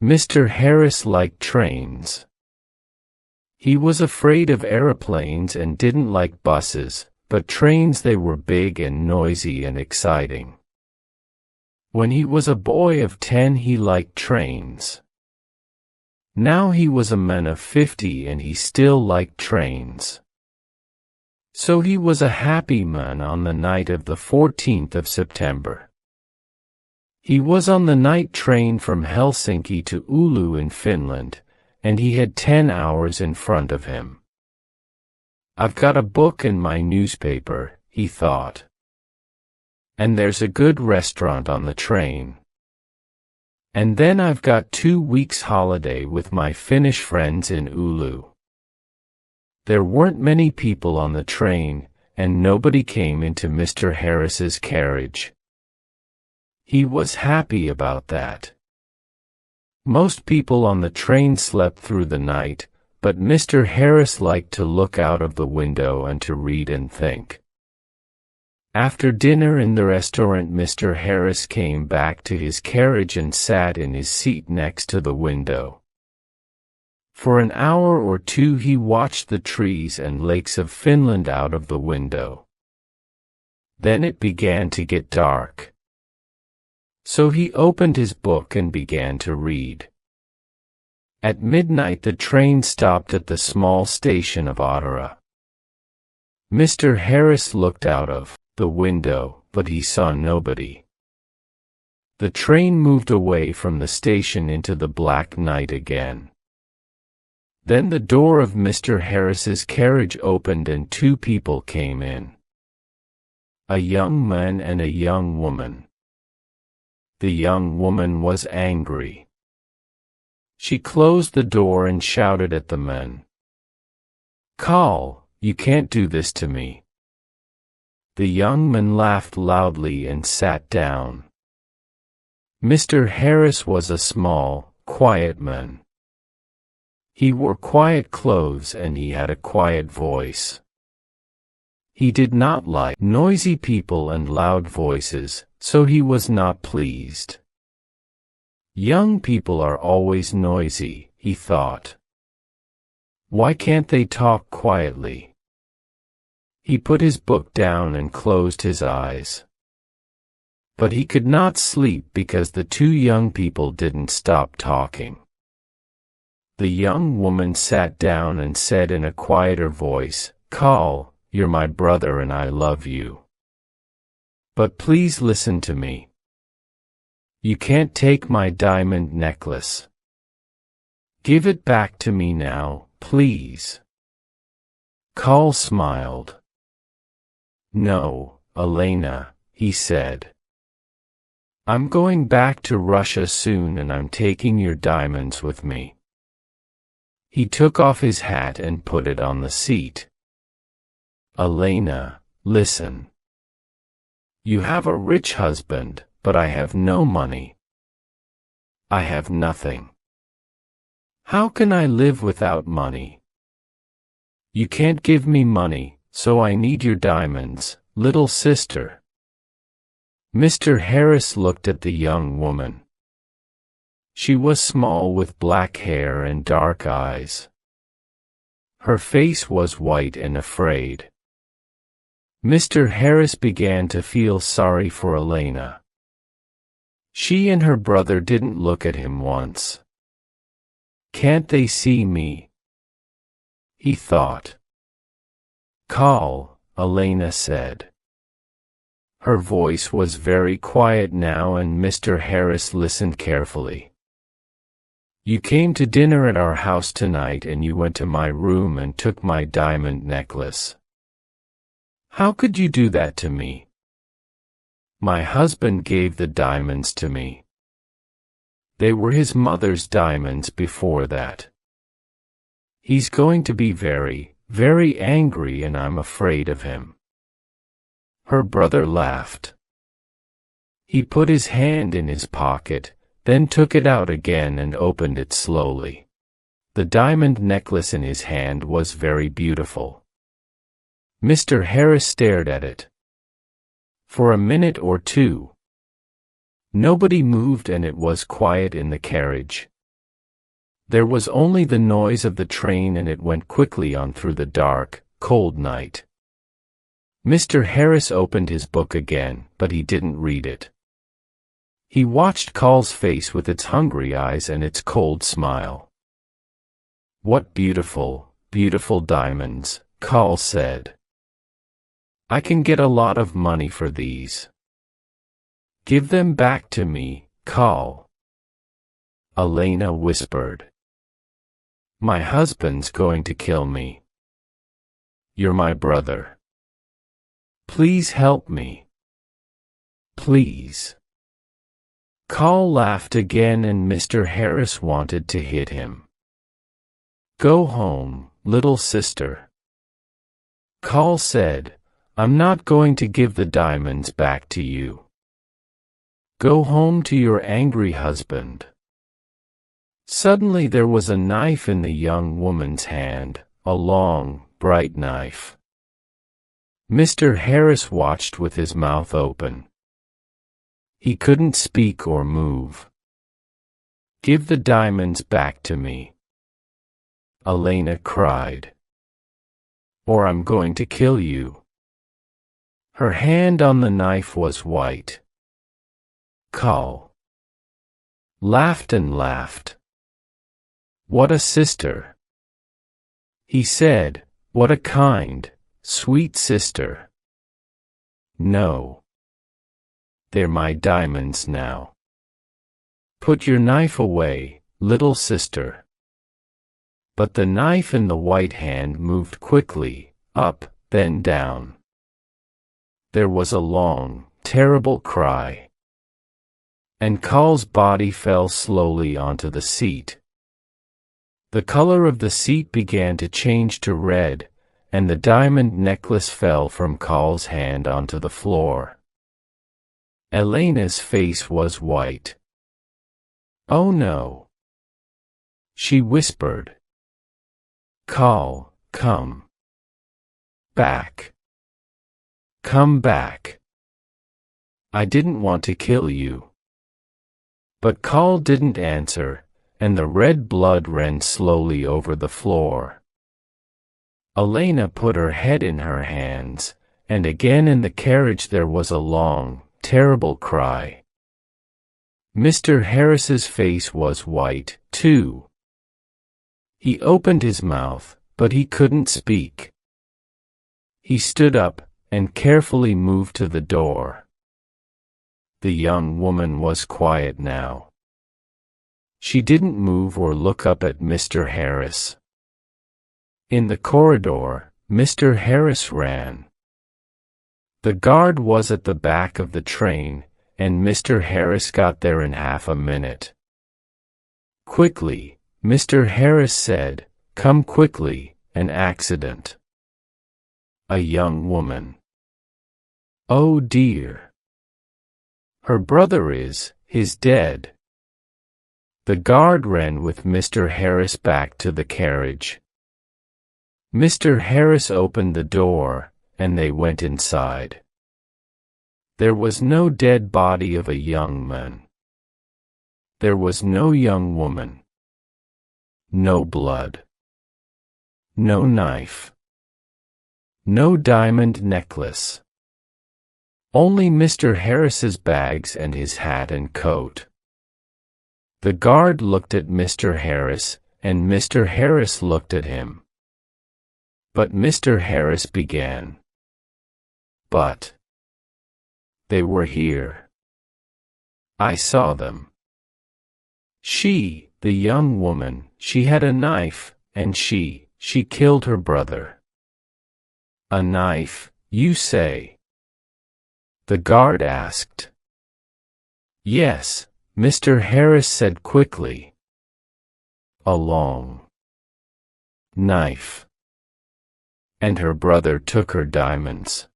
Mr. Harris liked trains. He was afraid of aeroplanes and didn't like buses, but trains, they were big and noisy and exciting. When he was a boy of 10, he liked trains. Now he was a man of 50 and he still liked trains. So he was a happy man on the night of the 14th of September. He was on the night train from Helsinki to Oulu in Finland, and he had 10 hours in front of him. I've got a book and my newspaper, he thought. And there's a good restaurant on the train. And then I've got 2 weeks holiday with my Finnish friends in Oulu. There weren't many people on the train, and nobody came into Mr. Harris's carriage. He was happy about that. Most people on the train slept through the night, but Mr. Harris liked to look out of the window and to read and think. After dinner in the restaurant, Mr. Harris came back to his carriage and sat in his seat next to the window. For an hour or two he watched the trees and lakes of Finland out of the window. Then it began to get dark. So he opened his book and began to read. At midnight the train stopped at the small station of Ottara. Mr. Harris looked out of the window, but he saw nobody. The train moved away from the station into the black night again. Then the door of Mr. Harris's carriage opened and 2 people came in. A young man and a young woman. The young woman was angry. She closed the door and shouted at the man. "Carl, you can't do this to me." The young man laughed loudly and sat down. Mr. Harris was a small, quiet man. He wore quiet clothes and he had a quiet voice. He did not like noisy people and loud voices, so he was not pleased. Young people are always noisy, he thought. Why can't they talk quietly? He put his book down and closed his eyes. But he could not sleep because the 2 young people didn't stop talking. The young woman sat down and said in a quieter voice, "Carl, you're my brother and I love you. But please listen to me. You can't take my diamond necklace. Give it back to me now, please." Carl smiled. "No, Elena," he said. "I'm going back to Russia soon and I'm taking your diamonds with me." He took off his hat and put it on the seat. "Elena, listen. You have a rich husband, but I have no money. I have nothing. How can I live without money? You can't give me money, so I need your diamonds, little sister." Mr. Harris looked at the young woman. She was small with black hair and dark eyes. Her face was white and afraid. Mr. Harris began to feel sorry for Elena. She and her brother didn't look at him once. "Can't they see me?" he thought. "Carl," Elena said. Her voice was very quiet now and Mr. Harris listened carefully. "You came to dinner at our house tonight and you went to my room and took my diamond necklace. How could you do that to me? My husband gave the diamonds to me. They were his mother's diamonds before that. He's going to be very, very angry and I'm afraid of him." Her brother laughed. He put his hand in his pocket, then took it out again and opened it slowly. The diamond necklace in his hand was very beautiful. Mr. Harris stared at it. For a minute or two. Nobody moved and it was quiet in the carriage. There was only the noise of the train, and it went quickly on through the dark, cold night. Mr. Harris opened his book again, but he didn't read it. He watched Carl's face with its hungry eyes and its cold smile. "What beautiful, beautiful diamonds," Carl said. "I can get a lot of money for these." "Give them back to me, Carl," Elena whispered. "My husband's going to kill me. You're my brother. Please help me. Please." Carl laughed again, and Mr. Harris wanted to hit him. "Go home, little sister," Carl said. "I'm not going to give the diamonds back to you. Go home to your angry husband." Suddenly there was a knife in the young woman's hand, a long, bright knife. Mr. Harris watched with his mouth open. He couldn't speak or move. "Give the diamonds back to me," Elena cried, "or I'm going to kill you." Her hand on the knife was white. Carl laughed and laughed. "What a sister," he said. "What a kind, sweet sister." "No. They're my diamonds now. Put your knife away, little sister." But the knife in the white hand moved quickly, up, then down. There was a long, terrible cry, and Carl's body fell slowly onto the seat. The color of the seat began to change to red, and the diamond necklace fell from Carl's hand onto the floor. Elena's face was white. "Oh no," she whispered. "Carl, come back. Come back. I didn't want to kill you." But Carl didn't answer, and the red blood ran slowly over the floor. Elena put her head in her hands, and again in the carriage there was a long, terrible cry. Mr. Harris's face was white, too. He opened his mouth, but he couldn't speak. He stood up, and carefully moved to the door. The young woman was quiet now. She didn't move or look up at Mr. Harris. In the corridor, Mr. Harris ran. The guard was at the back of the train, and Mr. Harris got there in half a minute. "Quickly," Mr. Harris said, "come quickly, an accident. A young woman. Oh dear. Her brother is dead." The guard ran with Mr. Harris back to the carriage. Mr. Harris opened the door, and they went inside. There was no dead body of a young man. There was no young woman. No blood. No knife. No diamond necklace. Only Mr. Harris's bags and his hat and coat. The guard looked at Mr. Harris, and Mr. Harris looked at him. But Mr. Harris began. "But they were here. I saw them. She, the young woman, she had a knife, and she killed her brother." "A knife, you say?" the guard asked. "Yes," Mr. Harris said quickly. "A long knife. And her brother took her diamonds.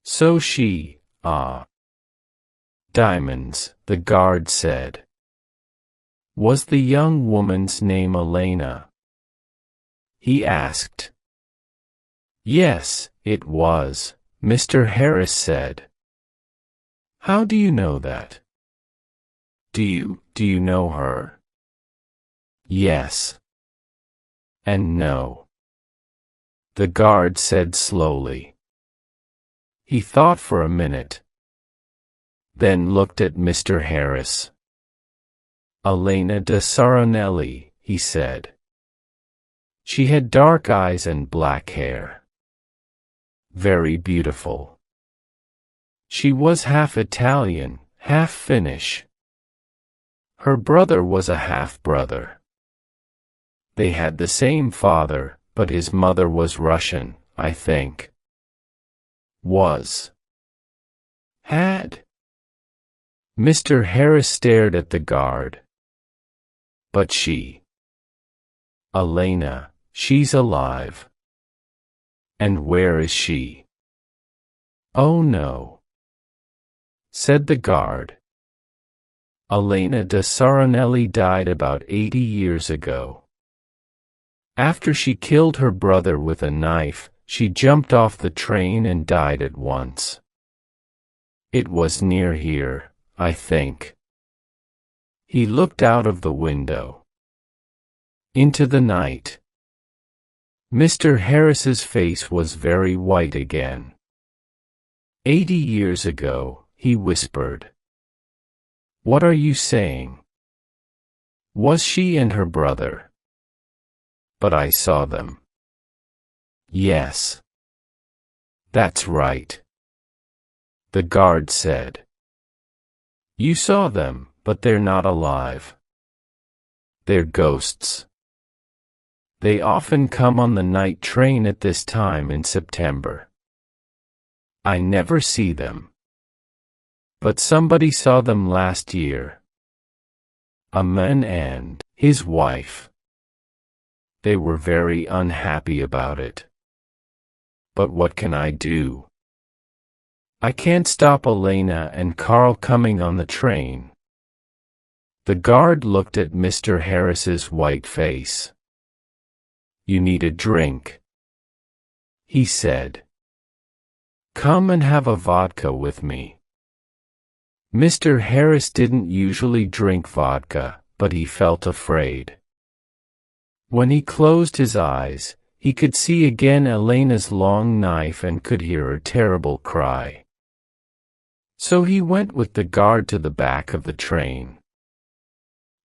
So she, diamonds," the guard said. "Was the young woman's name Elena?" he asked. "Yes, it was," Mr. Harris said. "How do you know that? Do you know her?" Yes. And no. The guard said slowly. He thought for a minute. Then looked at Mr. Harris. Elena de Saronelli, he said. She had dark eyes and black hair. Very beautiful. She was half Italian, half Finnish. Her brother was a half-brother. They had the same father, but his mother was Russian, I think. Was. Had. Mr. Harris stared at the guard. But she. Elena, she's alive. And where is she? Oh no. Said the guard. Elena de Saronelli died about 80 years ago. After she killed her brother with a knife, she jumped off the train and died at once. It was near here, I think. He looked out of the window. Into the night. Mr. Harris's face was very white again. 80 years ago, he whispered. What are you saying? Was she and her brother? But I saw them. Yes. That's right. The guard said. You saw them, but they're not alive. They're ghosts. They often come on the night train at this time in September. I never see them. But somebody saw them last year. A man and his wife. They were very unhappy about it. But what can I do? I can't stop Elena and Carl coming on the train. The guard looked at Mr. Harris's white face. You need a drink, he said. Come and have a vodka with me. Mr. Harris didn't usually drink vodka, but he felt afraid. When he closed his eyes, he could see again Elena's long knife and could hear her terrible cry. So he went with the guard to the back of the train.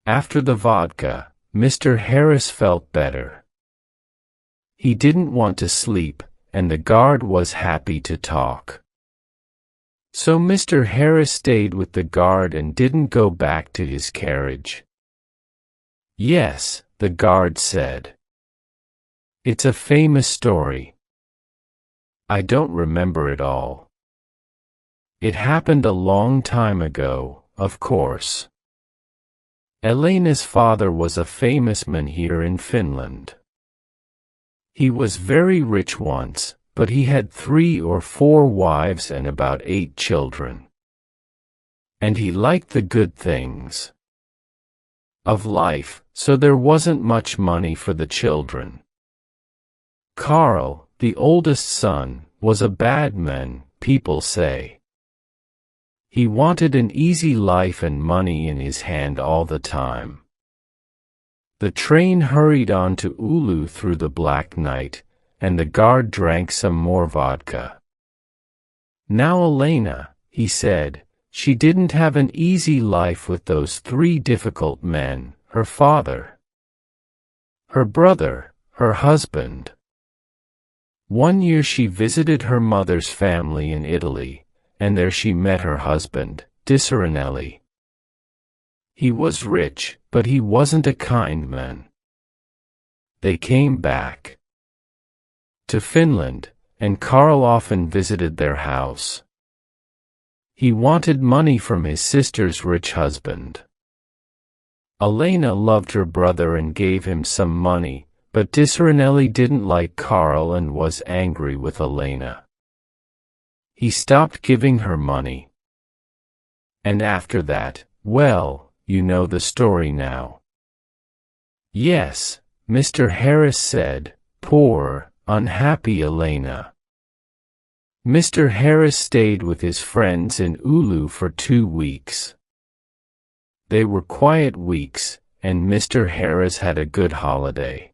After the vodka, Mr. Harris felt better. He didn't want to sleep, and the guard was happy to talk. So Mr. Harris stayed with the guard and didn't go back to his carriage. Yes, the guard said. It's a famous story. I don't remember it all. It happened a long time ago, of course. Elena's father was a famous man here in Finland. He was very rich once, but he had 3 or 4 wives and about 8 children. And he liked the good things of life, so there wasn't much money for the children. Carl, the oldest son, was a bad man, people say. He wanted an easy life and money in his hand all the time. The train hurried on to Oulu through the black night, and the guard drank some more vodka. Now Elena, he said, she didn't have an easy life with those 3 difficult men, her father, her brother, her husband. One year she visited her mother's family in Italy, and there she met her husband, Di Saronelli. He was rich, but he wasn't a kind man. They came back to Finland, and Carl often visited their house. He wanted money from his sister's rich husband. Elena loved her brother and gave him some money, but Di Saronelli didn't like Carl and was angry with Elena. He stopped giving her money. And after that, well, you know the story now. Yes, Mr. Harris said, poor, unhappy Elena. Mr. Harris stayed with his friends in Oulu for 2 weeks. They were quiet weeks, and Mr. Harris had a good holiday.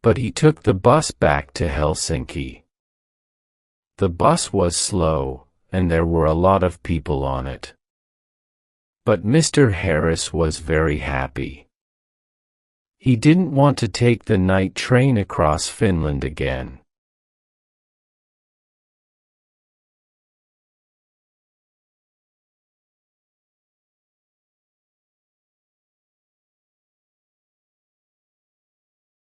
But he took the bus back to Helsinki. The bus was slow, and there were a lot of people on it. But Mr. Harris was very happy. He didn't want to take the night train across Finland again.